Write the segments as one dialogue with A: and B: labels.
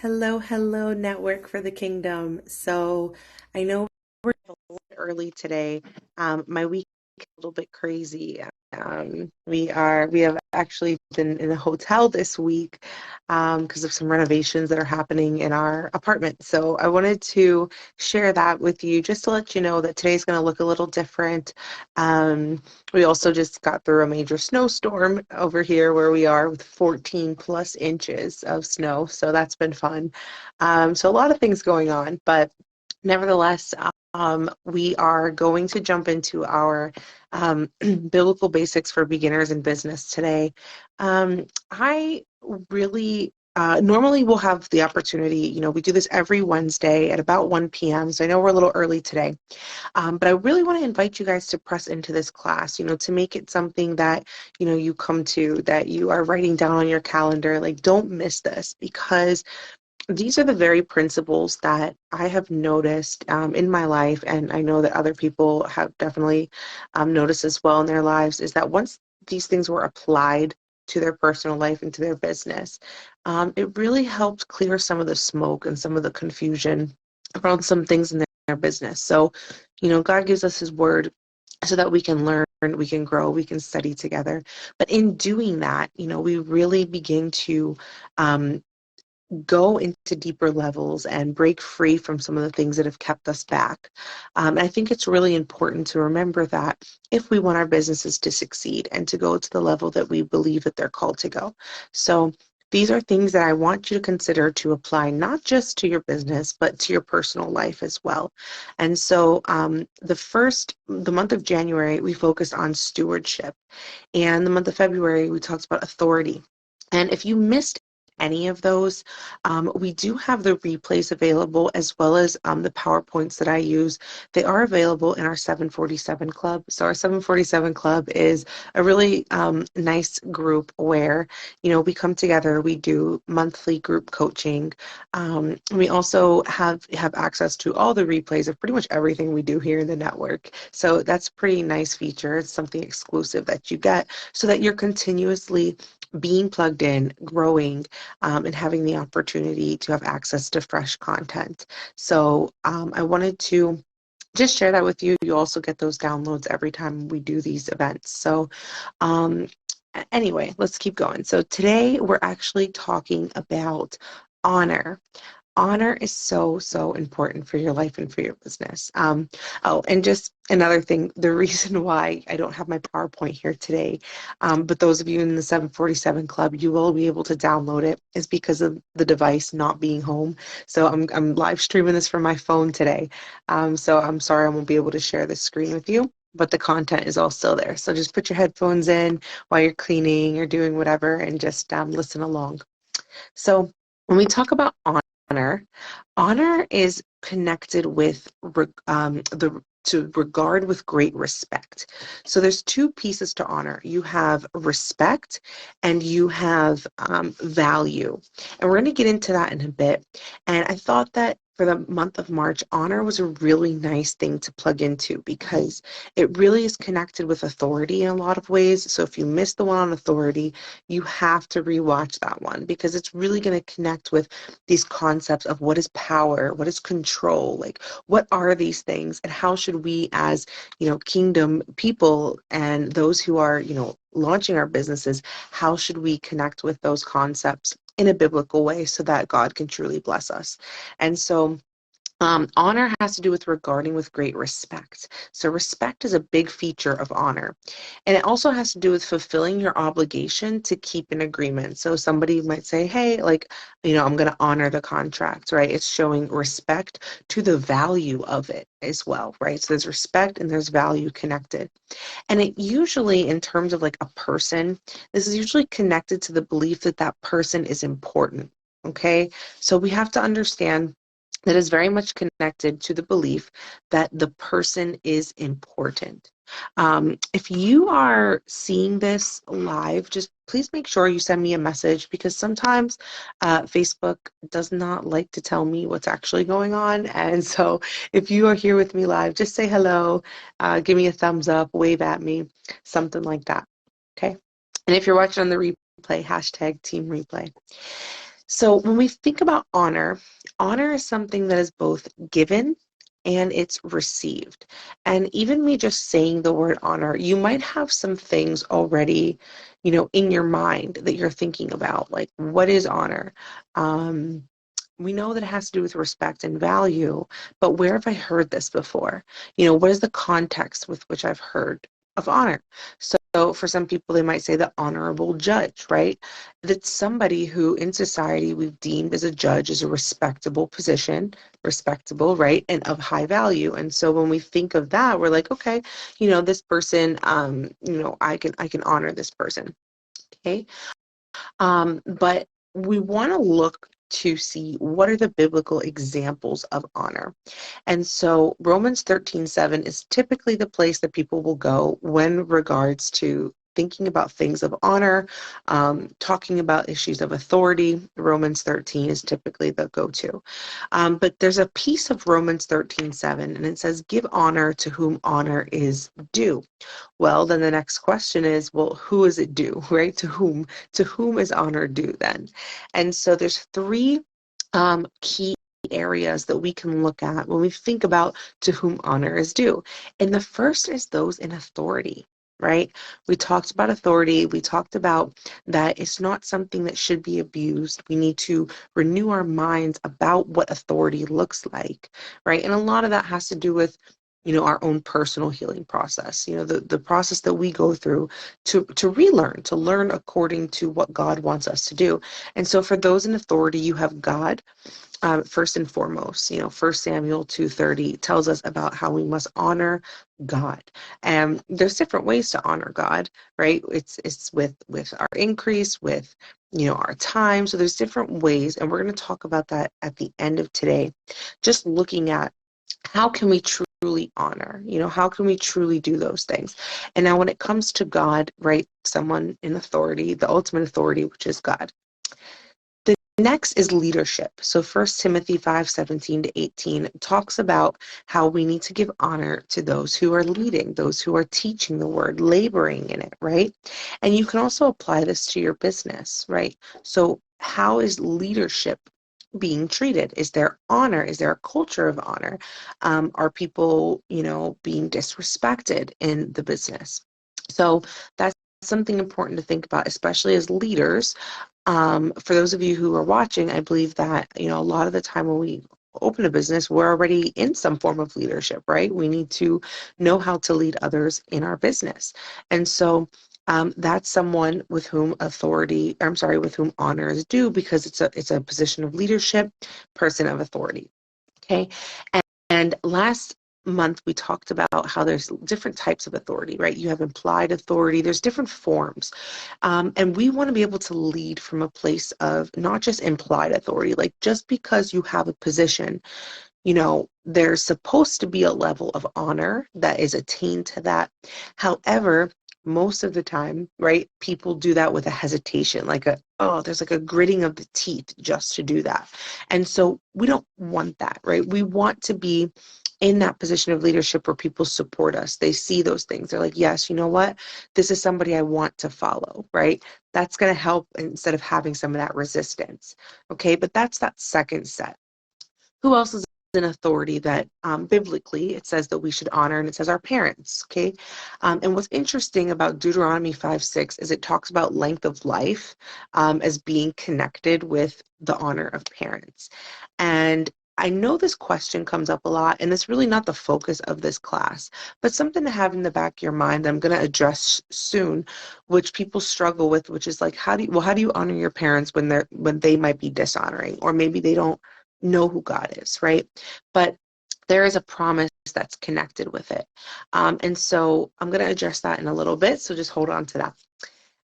A: Hello, hello, Network for the Kingdom. So I know we're a little early today. My week is a little bit crazy. We have actually been in a hotel this week because of some renovations that are happening in our apartment. So I wanted to share that with you just to let you know that today's going to look a little different. We also just got through a major snowstorm over here where we are with 14 plus inches of snow. So that's been fun. So a lot of things going on, but nevertheless, we are going to jump into our biblical basics for beginners in business today. I really normally we'll have the opportunity, we do this every Wednesday at about 1 p.m. So I know we're a little early today, but I really want to invite you guys to press into this class, to make it something that, you come to, that you are writing down on your calendar. Like, don't miss this because these are the very principles that I have noticed in my life, and I know that other people have definitely noticed as well in their lives, is that once these things were applied to their personal life and to their business, it really helped clear some of the smoke and some of the confusion around some things in their business. So, God gives us His word so that we can learn, we can grow, we can study together. But in doing that, we really begin to um, go into deeper levels and break free from some of the things that have kept us back. I think it's really important to remember that if we want our businesses to succeed and to go to the level that we believe that they're called to go. So these are things that I want you to consider to apply not just to your business, but to your personal life as well. And so the month of January, we focused on stewardship. And the month of February, we talked about authority. And if you missed any of those, we do have the replays available as well as the PowerPoints that I use. They are available in our 747 Club. So our 747 Club is a really nice group where, we come together, we do monthly group coaching. We also have access to all the replays of pretty much everything we do here in the network. So that's a pretty nice feature. It's something exclusive that you get so that you're continuously being plugged in, growing, and having the opportunity to have access to fresh content. So I wanted to just share that with you. You also get those downloads every time we do these events. So um, anyway, let's keep going. So today we're actually talking about honor. Honor is so, so important for your life and for your business. Oh, and just another thing, the reason why I don't have my PowerPoint here today, but those of you in the 747 Club, you will be able to download it, is because of the device not being home. So I'm live streaming this from my phone today. So I'm sorry I won't be able to share this screen with you, but the content is all still there. So just put your headphones in while you're cleaning or doing whatever and just listen along. So when we talk about honor, honor is connected with the to regard with great respect. So there's two pieces to honor. You have respect and you have value. And we're going to get into that in a bit. And I thought that for the month of March, honor was a really nice thing to plug into because it really is connected with authority in a lot of ways. So if you missed the one on authority, you have to rewatch that one because it's really going to connect with these concepts of what is power, what is control, like what are these things, and how should we as, kingdom people and those who are, launching our businesses, how should we connect with those concepts in a biblical way so that God can truly bless us. And so honor has to do with regarding with great respect. So respect is a big feature of honor. And it also has to do with fulfilling your obligation to keep an agreement. So somebody might say, hey, like, I'm going to honor the contract, right? It's showing respect to the value of it as well, right? So there's respect and there's value connected. And it usually, in terms of like a person, this is usually connected to the belief that that person is important. Okay. So we have to understand that is very much connected to the belief that the person is important. If you are seeing this live, just please make sure you send me a message because sometimes Facebook does not like to tell me what's actually going on. And so if you are here with me live, just say hello, give me a thumbs up, wave at me, something like that. Okay. And if you're watching on the replay, hashtag team replay. So when we think about honor, honor is something that is both given and it's received. And even me just saying the word honor, you might have some things already, in your mind that you're thinking about, like what is honor? Um, we know that it has to do with respect and value, but where have I heard this before? What is the context with which I've heard of honor? So for some people, they might say the honorable judge, right? That's somebody who in society we've deemed as a judge is a respectable position, respectable, right? And of high value. And so when we think of that, we're like, okay, this person, I can honor this person. Okay. But we want to look to see what are the biblical examples of honor. And so Romans 13:7 is typically the place that people will go when regards to thinking about things of honor, talking about issues of authority. Romans 13 is typically the go-to. But there's a piece of Romans 13:7, and it says, give honor to whom honor is due. Well, then the next question is, well, who is it due, right? To whom? To whom is honor due then? And so there's three key areas that we can look at when we think about to whom honor is due. And the first is those in authority, right? We talked about authority. We talked about that it's not something that should be abused. We need to renew our minds about what authority looks like, right? And a lot of that has to do with our own personal healing process, the process that we go through to relearn, to learn according to what God wants us to do. And so for those in authority, you have God, first and foremost. 1 Samuel 2:30 tells us about how we must honor God. And there's different ways to honor God, right? It's with our increase, with our time. So there's different ways, and we're going to talk about that at the end of today. Just looking at how can we truly honor? How can we truly do those things? And now when it comes to God, right, someone in authority, the ultimate authority, which is God. The next is leadership. So 1 Timothy 5:17-18 talks about how we need to give honor to those who are leading, those who are teaching the word, laboring in it, right? And you can also apply this to your business, right? So how is leadership being treated? Is there honor? Is there a culture of honor? Are people, being disrespected in the business? So that's something important to think about, especially as leaders. For those of you who are watching, I believe that, a lot of the time when we open a business, we're already in some form of leadership, right? We need to know how to lead others in our business. And so that's someone with whom with whom honor is due, because it's a position of leadership, person of authority. Okay. And last month we talked about how there's different types of authority, right? You have implied authority, there's different forms. And we want to be able to lead from a place of not just implied authority, like just because you have a position, there's supposed to be a level of honor that is attained to that. However, most of the time, right, people do that with a hesitation, there's like a gritting of the teeth just to do that. And so we don't want that, right? We want to be in that position of leadership where people support us. They see those things. They're like, yes, you know what? This is somebody I want to follow, right? That's going to help instead of having some of that resistance. Okay, but that's that second set. Who else is an authority that biblically it says that we should honor, and it says our parents, okay? And what's interesting about Deuteronomy 5:6 is it talks about length of life as being connected with the honor of parents. And I know this question comes up a lot, and it's really not the focus of this class, but something to have in the back of your mind that I'm going to address soon, which people struggle with, which is like, how do you honor your parents when they might be dishonoring, or maybe they don't know who God is, right? But there is a promise that's connected with it. And so I'm going to address that in a little bit, so just hold on to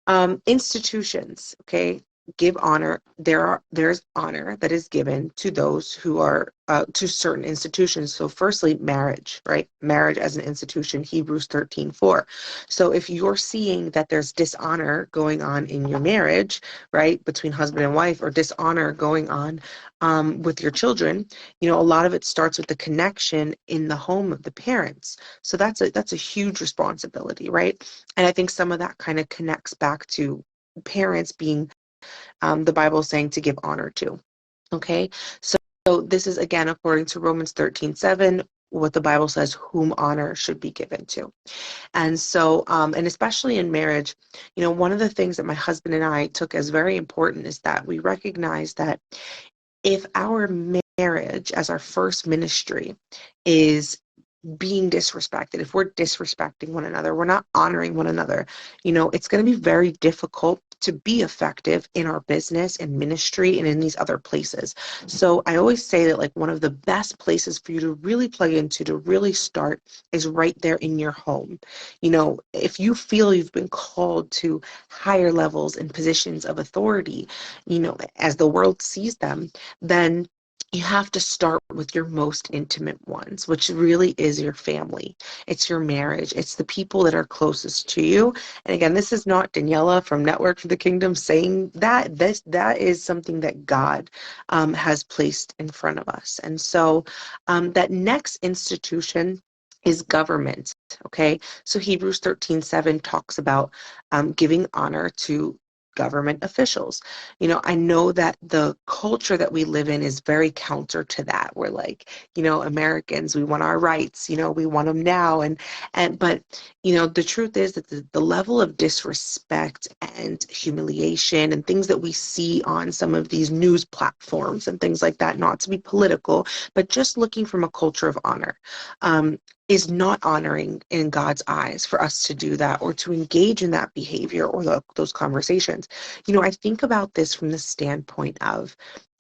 A: that. Institutions, okay, give honor. There's honor that is given to those who are to certain institutions. So firstly, marriage, right? Marriage as an institution, Hebrews 13:4. So if you're seeing that there's dishonor going on in your marriage, right, between husband and wife, or dishonor going on with your children, a lot of it starts with the connection in the home of the parents. So that's a huge responsibility, right? And I think some of that kind of connects back to parents being the Bible is saying to give honor to. Okay, so this is again according to Romans 13:7, what the Bible says whom honor should be given to. And so, and especially in marriage, one of the things that my husband and I took as very important is that we recognize that if our marriage as our first ministry is being disrespected, if we're disrespecting one another, we're not honoring one another, it's going to be very difficult to be effective in our business and ministry and in these other places. So I always say that like one of the best places for you to really plug into, to really start, is right there in your home. If you feel you've been called to higher levels and positions of authority, as the world sees them, then you have to start with your most intimate ones, which really is your family. It's your marriage. It's the people that are closest to you. And again, this is not Daniela from Network for the Kingdom saying that. That is something that God has placed in front of us. And so that next institution is government. Okay, so Hebrews 13:7 talks about giving honor to government officials. I know that the culture that we live in is very counter to that. We're like, Americans, we want our rights, we want them now. But the truth is that the level of disrespect and humiliation and things that we see on some of these news platforms and things like that, not to be political, but just looking from a culture of honor, is not honoring in God's eyes for us to do that or to engage in that behavior or those conversations. I think about this from the standpoint of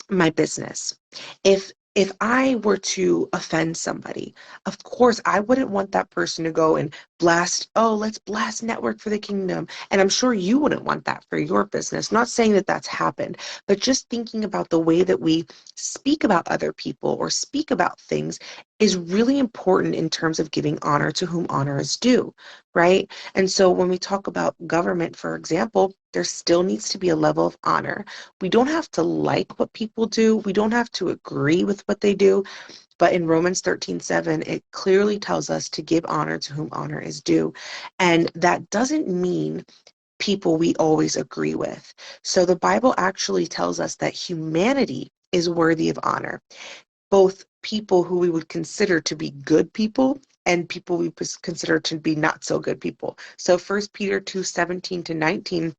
A: my business. If I were to offend somebody, of course I wouldn't want that person to go and blast, oh, let's blast Network for the Kingdom. And I'm sure you wouldn't want that for your business. Not saying that that's happened, but just thinking about the way that we speak about other people or speak about things is really important in terms of giving honor to whom honor is due, right? And so when we talk about government, for example, there still needs to be a level of honor. We don't have to like what people do. We don't have to agree with what they do. But in Romans 13:7, it clearly tells us to give honor to whom honor is due. And that doesn't mean people we always agree with. So the Bible actually tells us that humanity is worthy of honor, both people who we would consider to be good people and people we consider to be not so good people. So 1 Peter 2:17-19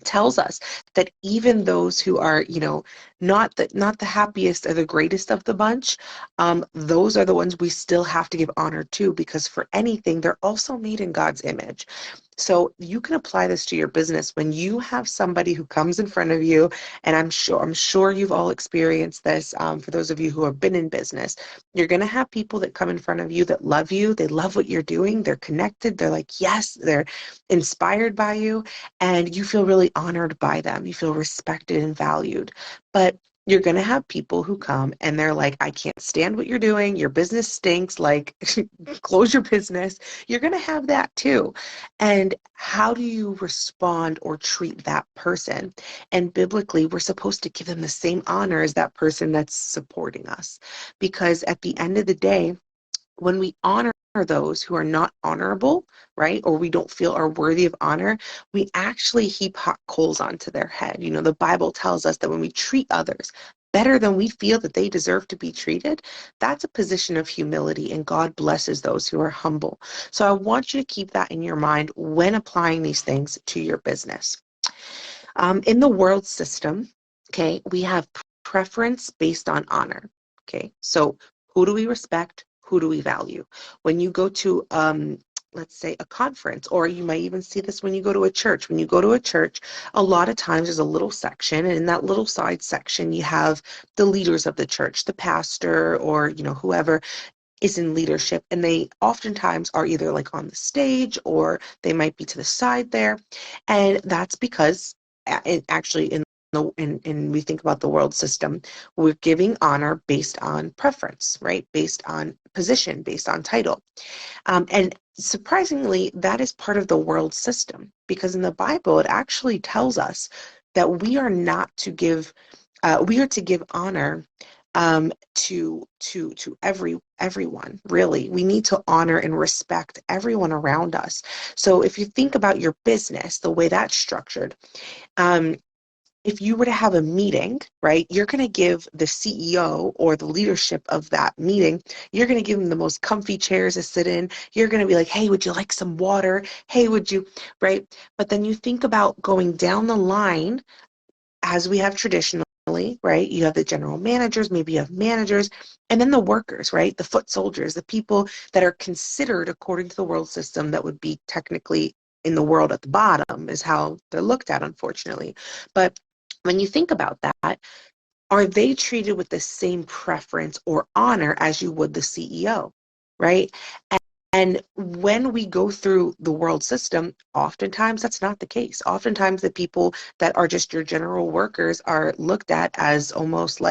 A: tells us that even those who are, not the happiest or the greatest of the bunch, those are the ones we still have to give honor to, because for anything, they're also made in God's image. So you can apply this to your business when you have somebody who comes in front of you, and I'm sure you've all experienced this. For those of you who have been in business, you're going to have people that come in front of you that love you. They love what you're doing. They're connected. They're like, yes, they're inspired by you, and you feel really honored by them. You feel respected and valued. But you're going to have people who come and they're like, I can't stand what you're doing. Your business stinks. Like, close your business. You're going to have that too. And how do you respond or treat that person? And biblically, we're supposed to give them the same honor as that person that's supporting us. Because at the end of the day, when we honor those who are not honorable, right, or we don't feel are worthy of honor, we actually heap hot coals onto their head. The Bible tells us that when we treat others better than we feel that they deserve to be treated, that's a position of humility, and God blesses those who are humble. So I want you to keep that in your mind when applying these things to your business. In the world system, okay, we have preference based on honor. Okay, so who do we respect? Who do we value? When you go to, let's say, a conference, or you might even see this when you go to a church. When you go to a church, a lot of times there's a little section, and in that little side section, you have the leaders of the church, the pastor, or whoever is in leadership, and they oftentimes are either like on the stage or they might be to the side there, and that's because actually in we think about the world system, we're giving honor based on preference, right? Based on position, based on title. And surprisingly, that is part of the world system, because in the Bible, it actually tells us that we are not to give, we are to give honor to everyone. Really, we need to honor and respect everyone around us. So if you think about your business, the way that's structured, um, if you were to have a meeting, right, you're going to give the CEO or the leadership of that meeting, you're going to give them the most comfy chairs to sit in. You're going to be like, hey, would you like some water? Hey, would you, right? But then you think about going down the line as we have traditionally, right? You have the general managers, maybe you have managers, and then the workers, right? The foot soldiers, the people that are considered according to the world system that would be technically in the world at the bottom is how they're looked at, unfortunately. But when you think about that, are they treated with the same preference or honor as you would the CEO, right? And when we go through the world system, oftentimes that's not the case. Oftentimes the people that are just your general workers are looked at as almost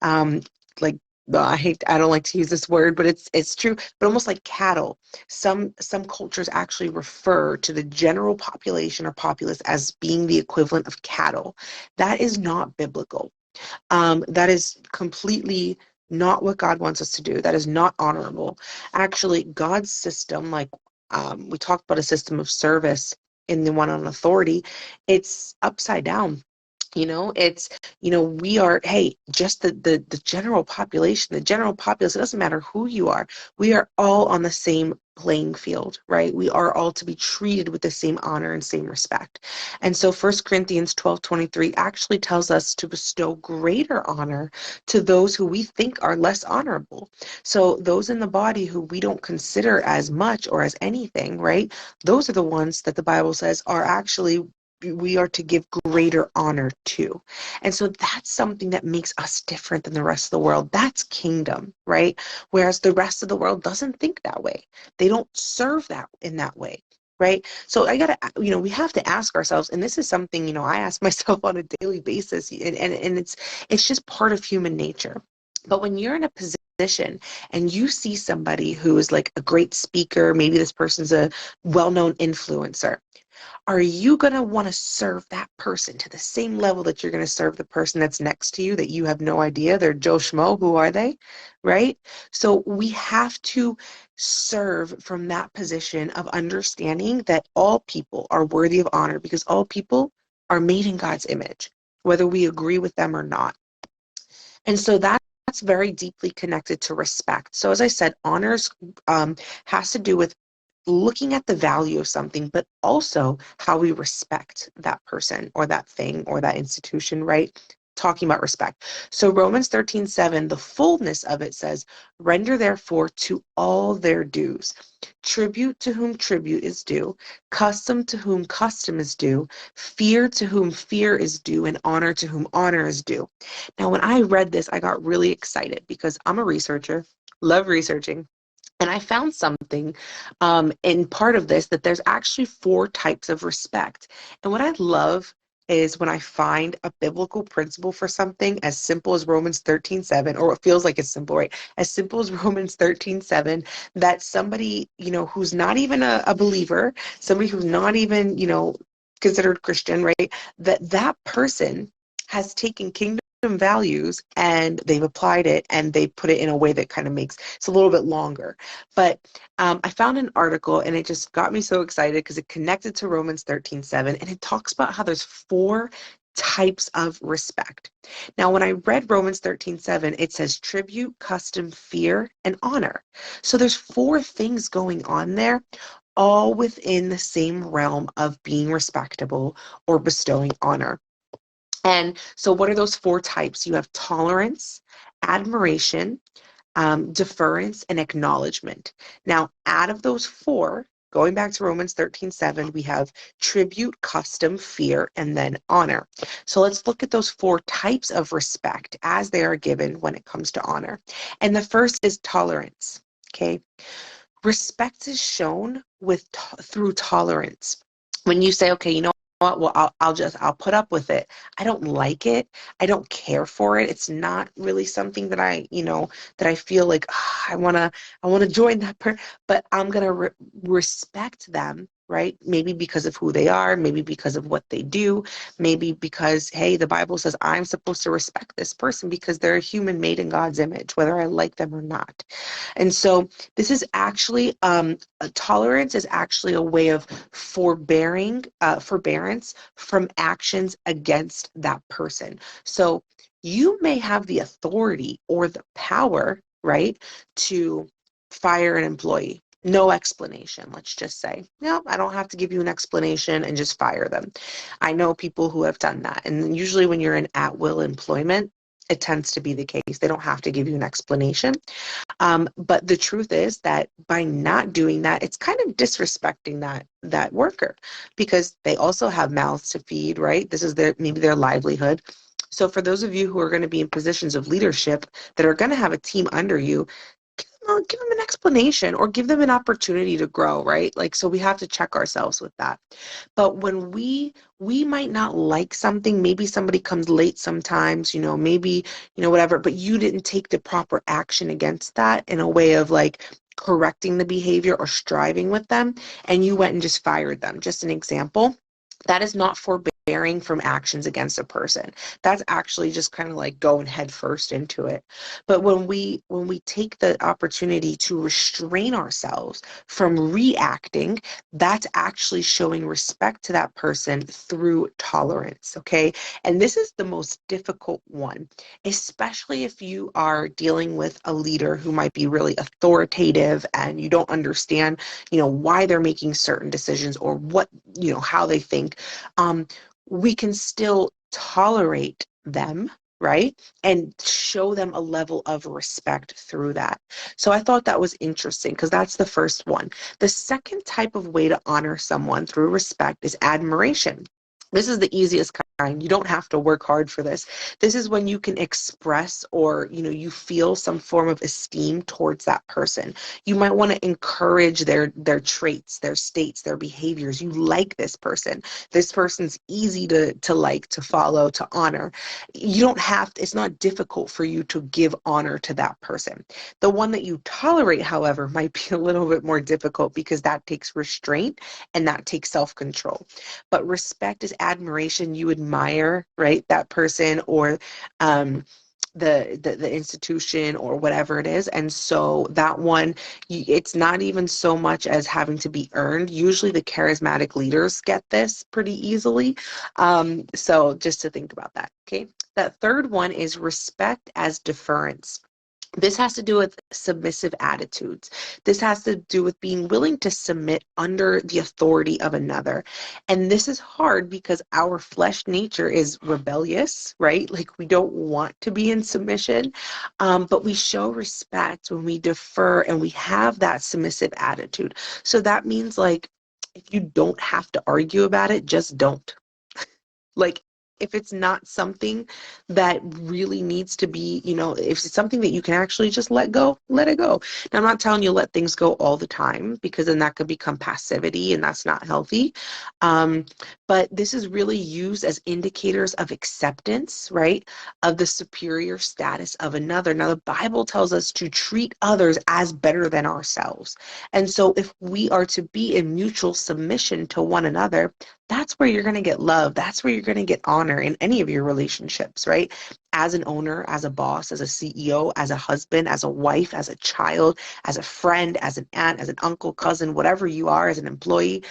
A: um, like I don't like to use this word, but it's true, but almost like cattle. Some cultures actually refer to the general population or populace as being the equivalent of cattle. That is not biblical. That is completely not what God wants us to do. That is not honorable. Actually, God's system, like we talked about a system of service in the one on authority, it's upside down. It's, we are, hey, just the general population, it doesn't matter who you are. We are all on the same playing field, right? We are all to be treated with the same honor and same respect. And so 1 Corinthians 12:23 actually tells us to bestow greater honor to those who we think are less honorable. So those in the body who we don't consider as much or as anything, right? Those are the ones that the Bible says are actually we are to give greater honor to. And so that's something that makes us different than the rest of the world. That's kingdom, right? Whereas the rest of the world doesn't think that way. They don't serve that in that way. Right. So we have to ask ourselves, and this is something, I ask myself on a daily basis, and it's just part of human nature. But when you're in a position and you see somebody who is like a great speaker, maybe this person's a well-known influencer, are you going to want to serve that person to the same level that you're going to serve the person that's next to you that you have no idea? They're Joe Schmo. Who are they? Right? So we have to serve from that position of understanding that all people are worthy of honor because all people are made in God's image, whether we agree with them or not. And so that's very deeply connected to respect. So as I said, honors has to do with looking at the value of something, but also how we respect that person or that thing or that institution, right? Talking about respect. So Romans 13:7, the fullness of it says, render therefore to all their dues. Tribute to whom tribute is due, custom to whom custom is due, fear to whom fear is due, and honor to whom honor is due. Now, when I read this, I got really excited because I'm a researcher, love researching. And I found something in part of this that there's actually 4 types of respect. And what I love is when I find a biblical principle for something as simple as Romans 13:7, or it feels like it's simple, right? As simple as Romans 13:7, that somebody, who's not even a believer, somebody who's not even, considered Christian, right? That person has taken kingdom values and they've applied it and they put it in a way that kind of makes it's a little bit longer. But I found an article and it just got me so excited because it connected to Romans 13:7 and it talks about how there's 4 types of respect. Now, when I read Romans 13:7, it says tribute, custom, fear, and honor. So there's 4 things going on there, all within the same realm of being respectable or bestowing honor. And so, what are those 4 types? You have tolerance, admiration, deference, and acknowledgement. Now, out of those 4, going back to Romans 13:7, we have tribute, custom, fear, and then honor. So let's look at those 4 types of respect as they are given when it comes to honor. And the first is tolerance. Okay. Respect is shown through tolerance. When you say, okay, you know what, well, I'll put up with it. I don't like it. I don't care for it. It's not really something that that I feel like I want to join that but I'm going to respect them right? Maybe because of who they are, maybe because of what they do, maybe because, hey, the Bible says I'm supposed to respect this person because they're a human made in God's image, whether I like them or not. And so this is actually, tolerance is actually a way of forbearance from actions against that person. So you may have the authority or the power, right, to fire an employee. No explanation, let's just say. No, I don't have to give you an explanation and just fire them. I know people who have done that. And usually when you're in at-will employment, it tends to be the case. They don't have to give you an explanation. But the truth is that by not doing that, it's kind of disrespecting that worker because they also have mouths to feed, right? This is maybe their livelihood. So for those of you who are going to be in positions of leadership that are going to have a team under you, give them an explanation or give them an opportunity to grow, right? Like, so we have to check ourselves with that. But when we might not like something, maybe somebody comes late sometimes, maybe, whatever, but you didn't take the proper action against that in a way of like correcting the behavior or striving with them, and you went and just fired them. Just an example. That is not forbearing from actions against a person. That's actually just kind of like going head first into it. But when we take the opportunity to restrain ourselves from reacting, that's actually showing respect to that person through tolerance, okay? And this is the most difficult one, especially if you are dealing with a leader who might be really authoritative and you don't understand, why they're making certain decisions or what, how they think. We can still tolerate them, right? And show them a level of respect through that. So I thought that was interesting because that's the first one. The second type of way to honor someone through respect is admiration. This is the easiest kind. You don't have to work hard for this. This is when you can express or, you feel some form of esteem towards that person. You might want to encourage their traits, their states, their behaviors. You like this person. This person's easy to like, to follow, to honor. You don't have to, it's not difficult for you to give honor to that person. The one that you tolerate, however, might be a little bit more difficult because that takes restraint and that takes self-control. But respect is admiration. You admire, right, that person or the institution or whatever it is. And so that one, it's not even so much as having to be earned. Usually the charismatic leaders get this pretty easily. So just to think about that, okay? That third one is respect as deference. This has to do with submissive attitudes. This has to do with being willing to submit under the authority of another. And this is hard because our flesh nature is rebellious, right? Like we don't want to be in submission, but we show respect when we defer and we have that submissive attitude. So that means like, if you don't have to argue about it, just don't. Like, if it's not something that really needs to be, if it's something that you can actually just let go, let it go. Now, I'm not telling you let things go all the time because then that could become passivity and that's not healthy. But this is really used as indicators of acceptance, right? Of the superior status of another. Now, the Bible tells us to treat others as better than ourselves. And so if we are to be in mutual submission to one another, that's where you're going to get love. That's where you're going to get honor in any of your relationships, right? As an owner, as a boss, as a CEO, as a husband, as a wife, as a child, as a friend, as an aunt, as an uncle, cousin, whatever you are, as an employee.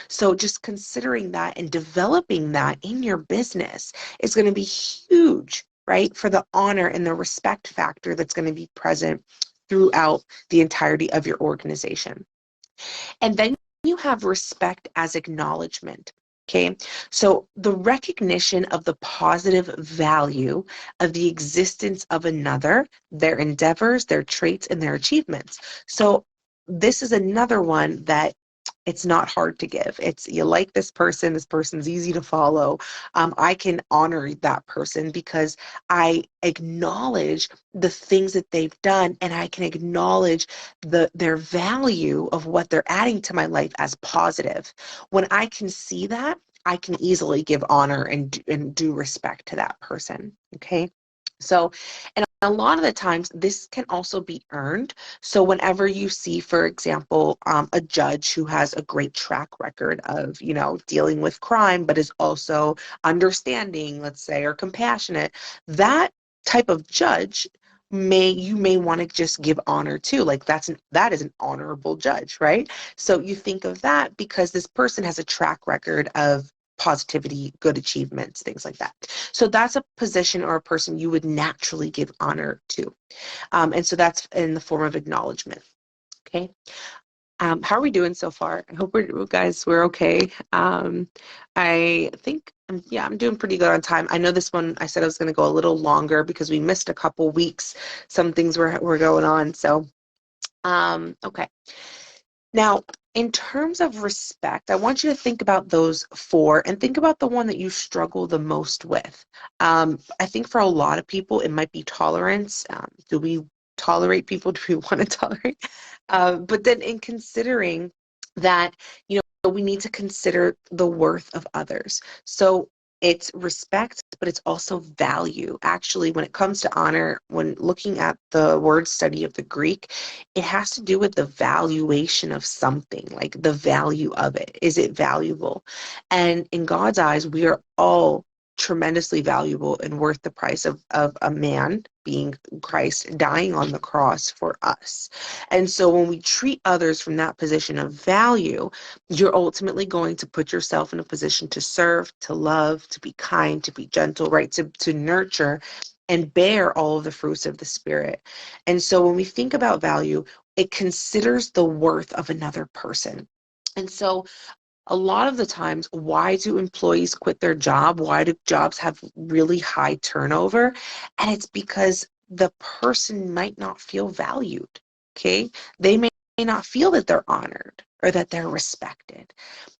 A: So just considering that and developing that in your business is going to be huge, right? For the honor and the respect factor that's going to be present throughout the entirety of your organization. And then you have respect as acknowledgement. Okay, so the recognition of the positive value of the existence of another, their endeavors, their traits, and their achievements. So this is another one that it's not hard to give. It's you like this person's easy to follow. I can honor that person because I acknowledge the things that they've done and I can acknowledge their value of what they're adding to my life as positive. When I can see that, I can easily give honor and do respect to that person. Okay. So, and a lot of the times, this can also be earned. So, whenever you see, for example, a judge who has a great track record of, dealing with crime, but is also understanding, let's say, or compassionate, that type of judge you may want to just give honor to. Like that is an honorable judge, right? So you think of that because this person has a track record of positivity, good achievements, things like that. So that's a position or a person you would naturally give honor to. And so that's in the form of acknowledgement. Okay. How are we doing so far? I hope we're okay. I think, yeah, I'm doing pretty good on time. I know this one, I said I was going to go a little longer because we missed a couple weeks. Some things were going on. So, okay. Now, in terms of respect, I want you to think about those four and think about the one that you struggle the most with. I think for a lot of people, it might be tolerance. Do we tolerate people? Do we want to tolerate? But then in considering that, we need to consider the worth of others. So it's respect, but it's also value. Actually, when it comes to honor, when looking at the word study of the Greek, it has to do with the valuation of something, like the value of it. Is it valuable? And in God's eyes, we are all tremendously valuable and worth the price of a man, being Christ, dying on the cross for us. And so when we treat others from that position of value, you're ultimately going to put yourself in a position to serve, to love, to be kind, to be gentle, right? To nurture and bear all of the fruits of the Spirit. And so when we think about value, it considers the worth of another person. And so a lot of the times, why do employees quit their job? Why do jobs have really high turnover? And it's because the person might not feel valued. Okay. They may not feel that they're honored or that they're respected.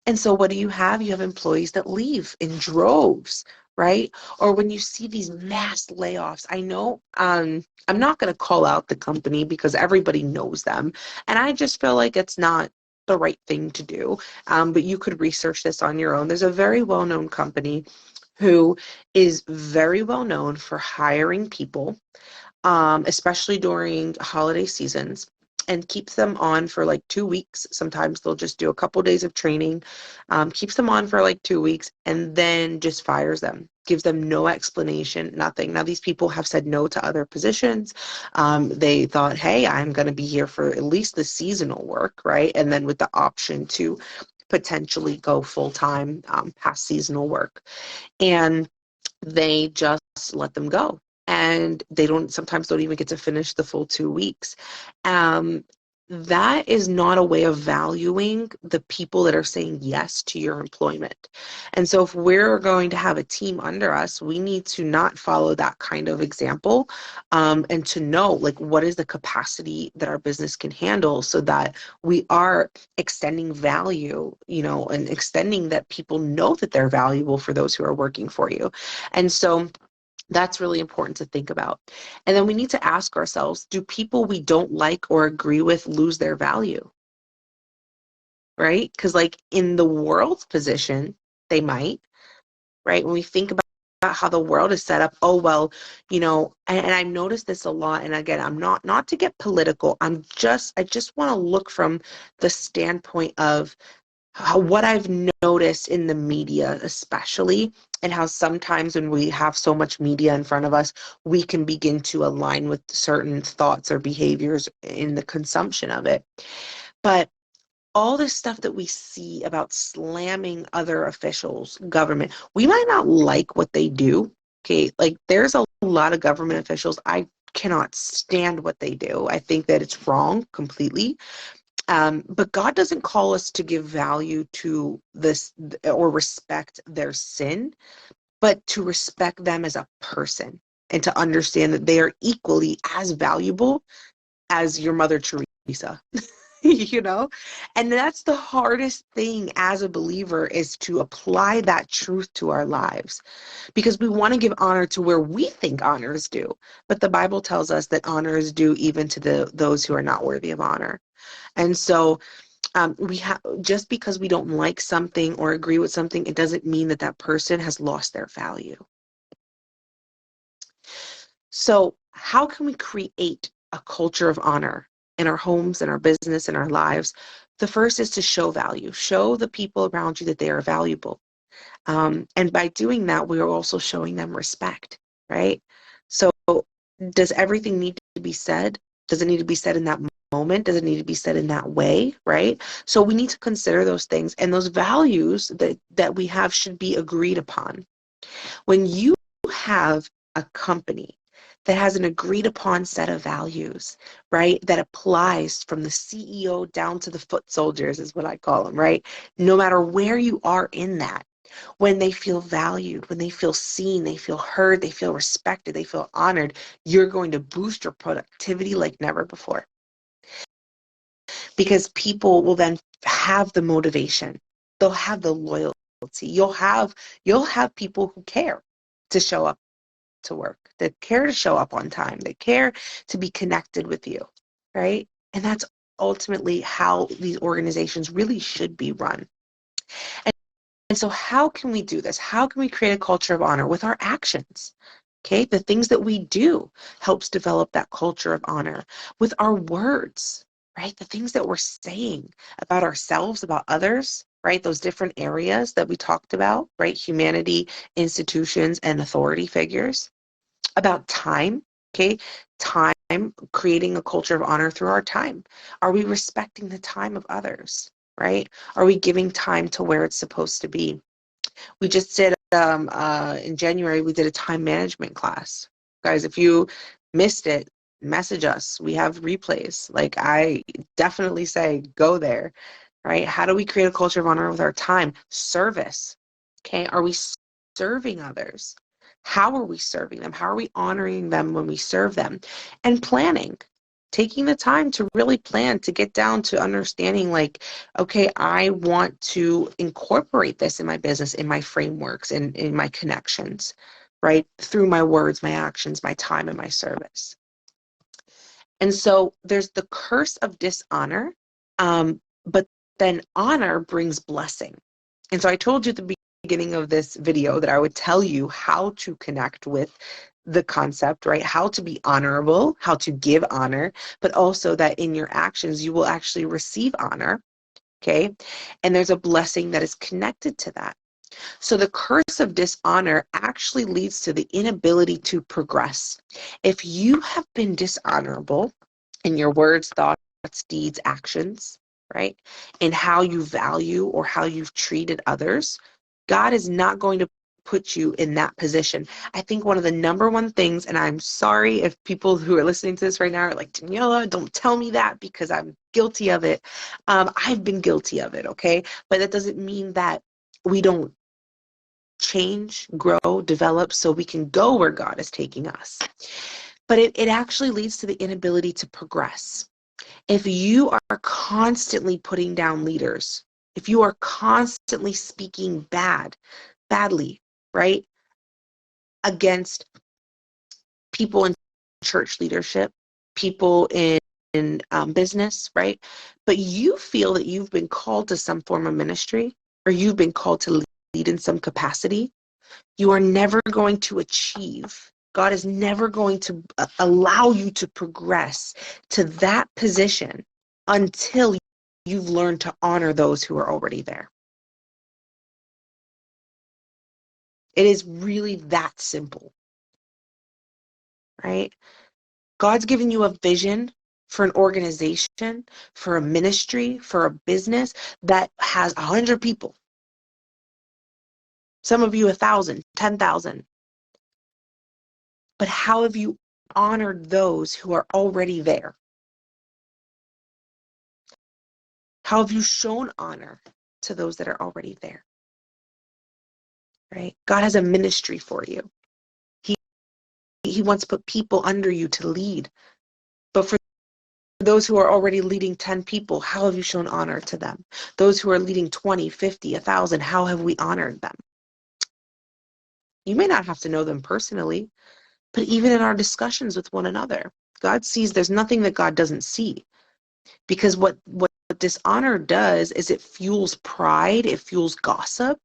A: And so what do you have? You have employees that leave in droves, right? Or when you see these mass layoffs, I know I'm not going to call out the company because everybody knows them. And I just feel like it's not the right thing to do. But you could research this on your own. There's a very well-known company who is very well known for hiring people, especially during holiday seasons, and keeps them on for like 2 weeks. Sometimes they'll just do a couple days of training, keeps them on for like 2 weeks, and then just fires them. Gives them no explanation, nothing. Now, these people have said no to other positions. They thought, hey, I'm going to be here for at least the seasonal work, right? And then with the option to potentially go full time past seasonal work. And they just let them go, and they sometimes don't even get to finish the full 2 weeks. um, that is not a way of valuing the people that are saying yes to your employment. And so if we're going to have a team under us, we need to not follow that kind of example, and to know, like, what is the capacity that our business can handle so that we are extending value, and extending that people know that they're valuable for those who are working for you. And so that's really important to think about. And then we need to ask ourselves, do people we don't like or agree with lose their value? Right? Because, like, in the world's position, they might, right? When we think about how the world is set up, oh, well, and I've noticed this a lot. And again, I'm not to get political. I just want to look from the standpoint of what I've noticed in the media, especially, and how sometimes when we have so much media in front of us, we can begin to align with certain thoughts or behaviors in the consumption of it. But all this stuff that we see about slamming other officials, government, we might not like what they do. Okay, like there's a lot of government officials I cannot stand what they do. I think that it's wrong completely. But God doesn't call us to give value to this or respect their sin, but to respect them as a person and to understand that they are equally as valuable as your Mother Teresa. you know and that's the hardest thing as a believer, is to apply that truth to our lives, because we want to give honor to where we think honor is due, but the Bible tells us that honor is due even to those who are not worthy of honor. And so we have, just because we don't like something or agree with something, it doesn't mean that that person has lost their value. So how can we create a culture of honor in our homes, in our business, in our lives? The first is to show value. Show the people around you that they are valuable. And by doing that, we are also showing them respect, right? So does everything need to be said? Does it need to be said in that moment? Does it need to be said in that way, right? So we need to consider those things, and those values that we have should be agreed upon. When you have a company that has an agreed upon set of values, right, that applies from the CEO down to the foot soldiers, is what I call them, right? No matter where you are in that, when they feel valued, when they feel seen, they feel heard, they feel respected, they feel honored, you're going to boost your productivity like never before. Because people will then have the motivation. They'll have the loyalty. You'll have people who care to show up to work, that care to show up on time, that care to be connected with you, right? And that's ultimately how these organizations really should be run. And so how can we do this? How can we create a culture of honor? With our actions. Okay, the things that we do helps develop that culture of honor. With our words, right? The things that we're saying about ourselves, about others, right? Those different areas that we talked about, right? Humanity, institutions, and authority figures. About time, okay? Time, creating a culture of honor through our time. Are we respecting the time of others, right? Are we giving time to where it's supposed to be? We just did in January, we did a time management class. Guys, if you missed it, message us. We have replays. Like, I definitely say go there, right? How do we create a culture of honor with our time? Service. Okay, are we serving others? How are we serving them? How are we honoring them when we serve them? And planning, taking the time to really plan, to get down to understanding, like, okay, I want to incorporate this in my business, in my frameworks, in my connections, right? Through my words, my actions, my time, and my service. And so there's the curse of dishonor, but then honor brings blessing. And so I told you at the beginning of this video that I would tell you how to connect with the concept, right? How to be honorable, how to give honor, but also that in your actions, you will actually receive honor, okay? And there's a blessing that is connected to that. So the curse of dishonor actually leads to the inability to progress. If you have been dishonorable in your words, thoughts, deeds, actions, right, in how you value or how you've treated others, God is not going to put you in that position. I think one of the number one things, and I'm sorry if people who are listening to this right now are like, Daniela, don't tell me that because I'm guilty of it. I've been guilty of it, okay? But that doesn't mean that we don't change, grow, develop so we can go where God is taking us. But it actually leads to the inability to progress. If you are constantly putting down leaders, if you are constantly speaking badly, right, against people in church leadership, people in business, right, but you feel that you've been called to some form of ministry or you've been called to lead in some capacity, you are never going to achieve. God is never going to allow you to progress to that position until you've learned to honor those who are already there. It is really that simple, right? God's given you a vision for an organization, for a ministry, for a business that has 100 people. Some of you 1,000, 10,000. But how have you honored those who are already there? How have you shown honor to those that are already there? Right? God has a ministry for you. He wants to put people under you to lead. But for those who are already leading 10 people, how have you shown honor to them? Those who are leading 20, 50, 1,000, how have we honored them? You may not have to know them personally, but even in our discussions with one another, God sees. There's nothing that God doesn't see. Because what dishonor does is it fuels pride, it fuels gossip,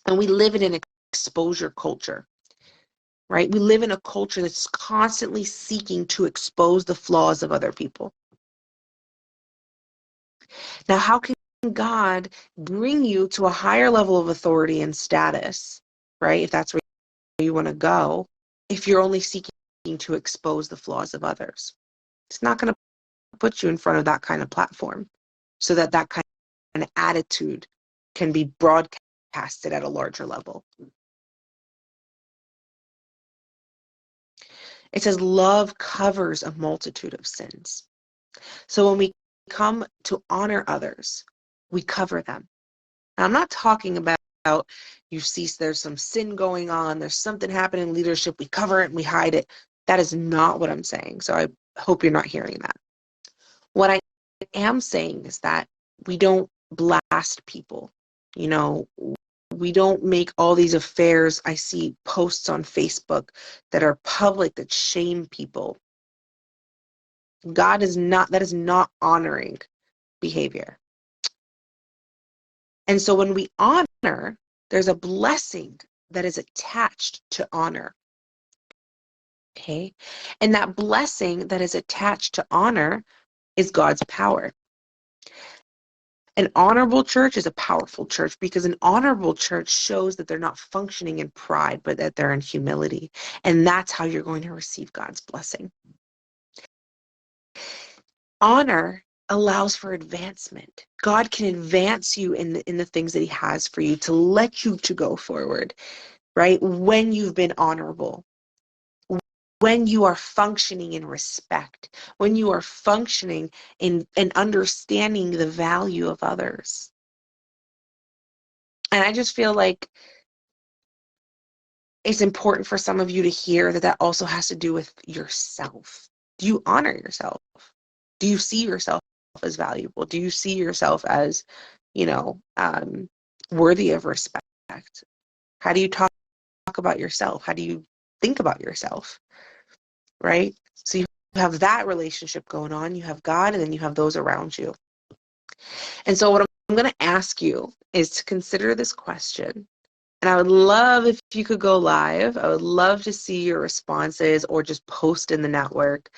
A: and we live in an exposure culture. right? We live in a culture that's constantly seeking to expose the flaws of other people. Now, how can God bring you to a higher level of authority and status, right? If that's where you want to go, if you're only seeking to expose the flaws of others. It's not going to put you in front of that kind of platform so that that kind of attitude can be broadcasted at a larger level. It says love covers a multitude of sins. So when we come to honor others, we cover them. Now, I'm not talking about you see there's some sin going on, there's something happening in leadership, we cover it and we hide it. That is not what I'm saying. So I hope you're not hearing that. What I am saying is that we don't blast people. You know, we don't make all these affairs. I see posts on Facebook that are public that shame people. That is not honoring behavior. And so when we honor, there's a blessing that is attached to honor. Okay? And that blessing that is attached to honor is God's power. An honorable church is a powerful church because an honorable church shows that they're not functioning in pride, but that they're in humility. And that's how you're going to receive God's blessing. Honor allows for advancement. God can advance you in the things that he has for you to let you to go forward, right? When you've been honorable, when you are functioning in respect, when you are functioning in understanding the value of others. And I just feel like it's important for some of you to hear that that also has to do with yourself. Do you honor yourself? Do you see yourself as valuable? Do you see yourself as, worthy of respect? How do you talk about yourself? How do you think about yourself? Right? So you have that relationship going on. You have God, and then you have those around you. And so what I'm going to ask you is to consider this question. And I would love if you could go live. I would love to see your responses or just post in the network.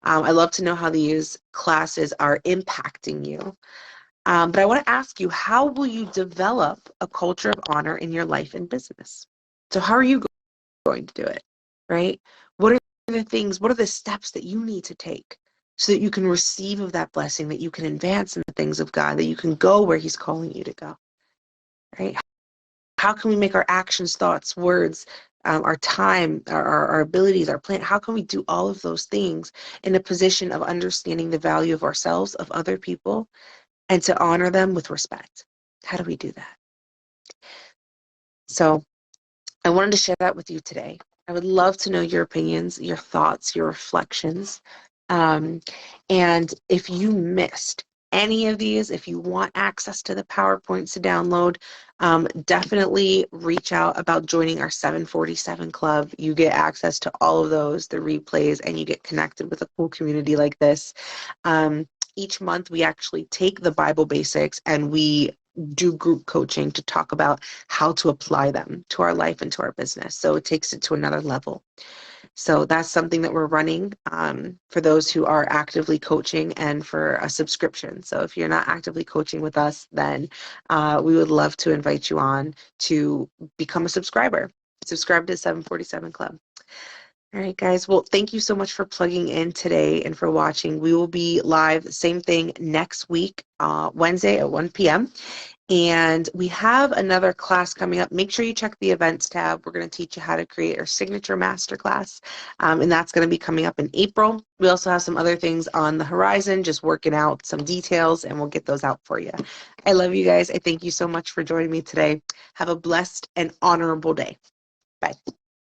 A: I'd love to know how these classes are impacting you. But I want to ask you, how will you develop a culture of honor in your life and business? So how are you going to do it, right? What are the steps that you need to take so that you can receive of that blessing, that you can advance in the things of God, that you can go where he's calling you to go, right? How can we make our actions, thoughts, words, our time, our abilities, our plan, how can we do all of those things in a position of understanding the value of ourselves, of other people, and to honor them with respect? How do we do that? So I wanted to share that with you today. I would love to know your opinions, your thoughts, your reflections. And if you missed any of these, if you want access to the PowerPoints to download, definitely reach out about joining our 747 Club. You get access to all of those, the replays, and you get connected with a cool community like this. Each month, we actually take the Bible basics and we do group coaching to talk about how to apply them to our life and to our business. So it takes it to another level. So that's something that we're running for those who are actively coaching and for a subscription. So if you're not actively coaching with us, then we would love to invite you on to become a subscriber. Subscribe to 747 Club. All right, guys. Well, thank you so much for plugging in today and for watching. We will be live, same thing, next week, Wednesday at 1 p.m. And we have another class coming up. Make sure you check the events tab. We're going to teach you how to create our signature masterclass. And that's going to be coming up in April. We also have some other things on the horizon, just working out some details, and we'll get those out for you. I love you guys. I thank you so much for joining me today. Have a blessed and honorable day. Bye.